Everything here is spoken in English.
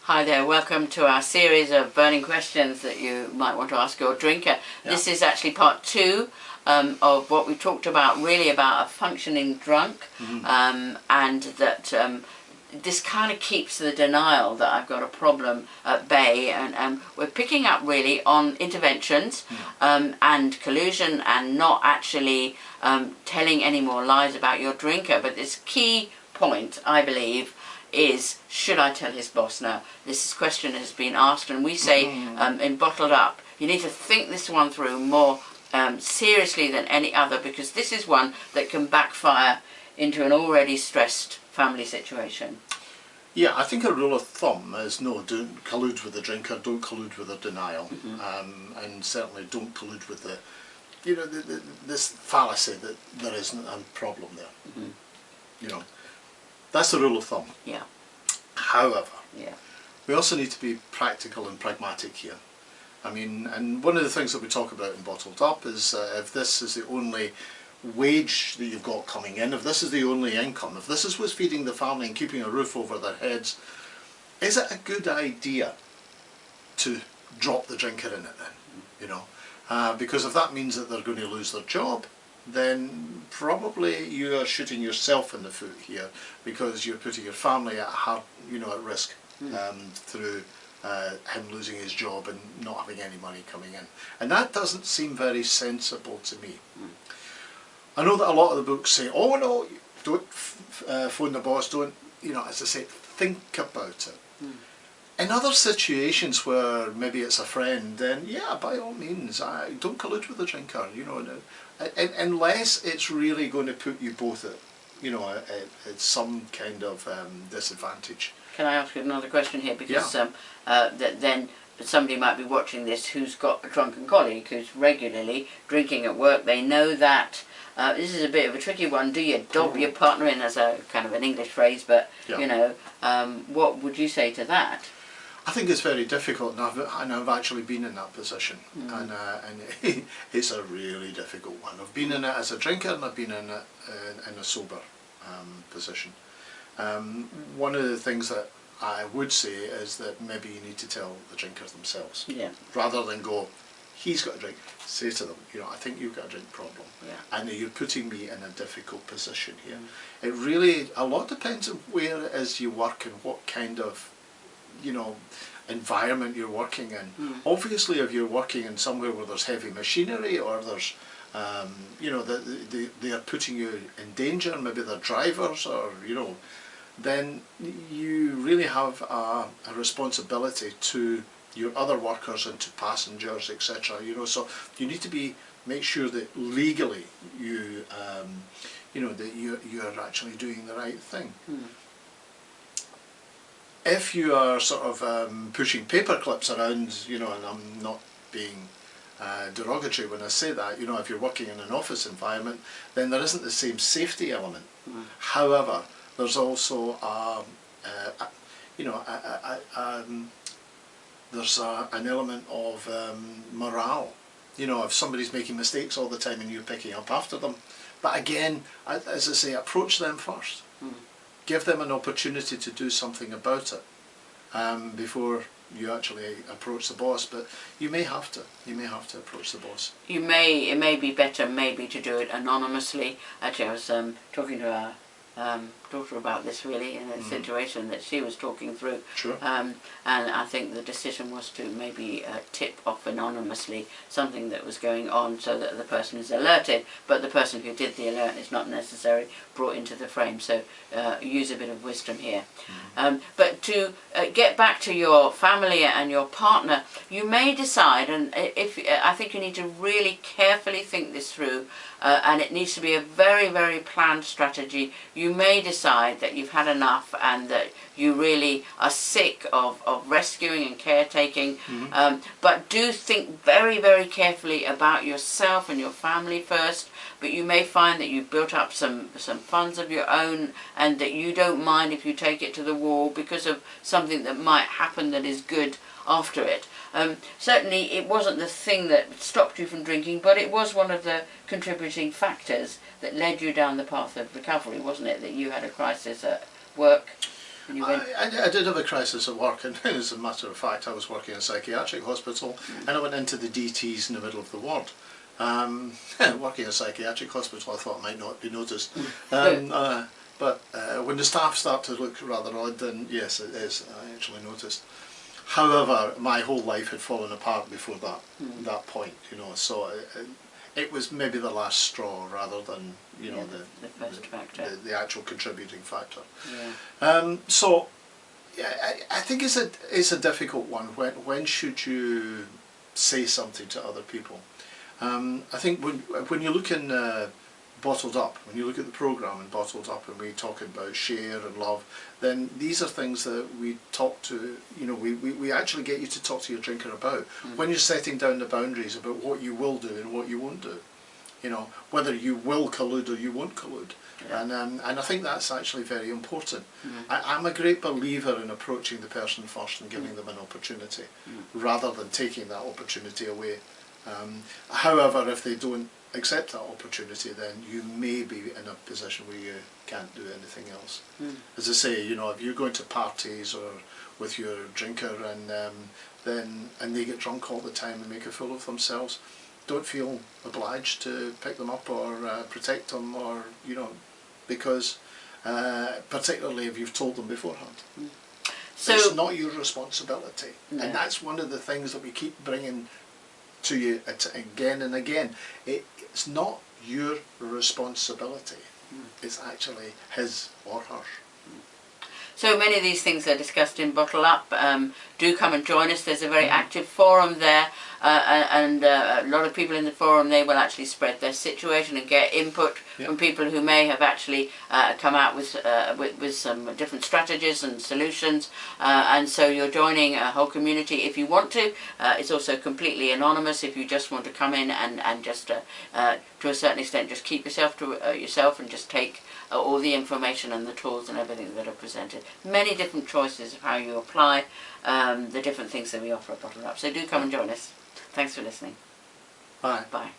Hi there, welcome to our series of burning questions that you might want to ask your drinker. Yeah. This is actually part 2 of what we talked about, really about a functioning drunk, and that this kind of keeps the denial that I've got a problem at bay, and we're picking up really on interventions and collusion, and not actually telling any more lies about your drinker. But this key point, I believe, is, should I tell his boss now? This question has been asked, and we say in Bottled Up, you need to think this one through more seriously than any other, because this is one that can backfire into an already stressed family situation. Yeah, I think a rule of thumb is no, don't collude with the drinker, don't collude with the denial, and certainly don't collude with the, you know, this fallacy that there isn't a problem there. You know, that's the rule of thumb. Yeah. However, we also need to be practical and pragmatic here. I mean, and one of the things that we talk about in Bottled Up is if this is the only wage that you've got coming in, if this is the only income, if this is what's feeding the family and keeping a roof over their heads, is it a good idea to drop the drinker in it then? You know, because if that means that they're going to lose their job, then probably you are shooting yourself in the foot here, because you're putting your family at at risk through him losing his job and not having any money coming in, and that doesn't seem very sensible to me. I know that a lot of the books say, oh no, don't phone the boss, don't, you know, as I say, think about it. In other situations where maybe it's a friend, then yeah, by all means, don't collude with the drinker, you know, unless it's really going to put you both at, you know, at some kind of disadvantage. Can I ask you another question here? Because then somebody might be watching this who's got a drunken colleague who's regularly drinking at work. They know that. This is a bit of a tricky one. Do you dob your partner in, as a kind of an English phrase, but you know, what would you say to that? I think it's very difficult, and I've actually been in that position, and it's a really difficult one. I've been in it as a drinker, and I've been in it in a sober position. One of the things that I would say is that maybe you need to tell the drinkers themselves, rather than go, he's got a drink. Say to them, you know, I think you've got a drink problem, and you're putting me in a difficult position here. It really, a lot depends on where it is you work and what kind of, you know, environment you're working in. Obviously, if you're working in somewhere where there's heavy machinery, or there's, you know, they are putting you in danger, maybe they're drivers, or, you know, then you really have a responsibility to your other workers and to passengers, etc. You know, so you need to make sure that legally you, you know, that you are actually doing the right thing. If you are sort of pushing paper clips around, you know, and I'm not being derogatory when I say that, you know, if you're working in an office environment, then there isn't the same safety element. However, there's also you know, there's an element of morale. You know, if somebody's making mistakes all the time and you're picking up after them. But again, as I say, approach them first. Give them an opportunity to do something about it before you actually approach the boss. But you may have to. You may have to approach the boss. It may be better maybe to do it anonymously. Actually, I was talking to our daughter about this, really, in a situation that she was talking through. And I think the decision was to maybe tip off anonymously something that was going on, so that the person is alerted, but the person who did the alert is not necessarily brought into the frame. So use a bit of wisdom here. But to get back to your family and your partner, you may decide, and I think you need to really carefully think this through, and it needs to be a very, very planned strategy. You may decide that you've had enough and that you really are sick of rescuing and caretaking, but do think very, very carefully about yourself and your family first. But you may find that you've built up some funds of your own, and that you don't mind if you take it to the wall because of something that might happen that is good after it. Certainly it wasn't the thing that stopped you from drinking, but it was one of the contributing factors that led you down the path of recovery, wasn't it? That you had a crisis at work. I did have a crisis at work, and as a matter of fact I was working in a psychiatric hospital, and I went into the DTs in the middle of the ward. Working in a psychiatric hospital, I thought I might not be noticed. But when the staff start to look rather odd, then yes, it is. I actually noticed. However, my whole life had fallen apart before that point, you know. So it was maybe the last straw rather than, you know, the first factor, the actual contributing factor. Yeah. So yeah, I think it's a difficult one. When should you say something to other people? I think when you look in Bottled Up, when you look at the programme in Bottled Up and we talk about share and love, then these are things that we talk to, you know, we actually get you to talk to your drinker about. When you're setting down the boundaries about what you will do and what you won't do, you know, whether you will collude or you won't collude. Yeah. And I think that's actually very important. I'm a great believer in approaching the person first and giving them an opportunity, rather than taking that opportunity away. However, if they don't accept that opportunity, then you may be in a position where you can't do anything else. As I say, you know, if you're going to parties or with your drinker and they get drunk all the time and make a fool of themselves, don't feel obliged to pick them up or protect them, or, you know, because particularly if you've told them beforehand. So it's not your responsibility. No. And that's one of the things that we keep bringing to you again and again. It's not your responsibility. It's actually his or hers. So many of these things are discussed in Bottle Up. Do come and join us. There's a very active forum there, and a lot of people in the forum, they will actually spread their situation and get input from people who may have actually come out with some different strategies and solutions. And so you're joining a whole community if you want to. It's also completely anonymous if you just want to come in and just to a certain extent just keep yourself to yourself and just take all the information and the tools and everything that are presented. Many different choices of how you apply the different things that we offer at Bottle Up. So do come and join us. Thanks for listening. Bye. Bye.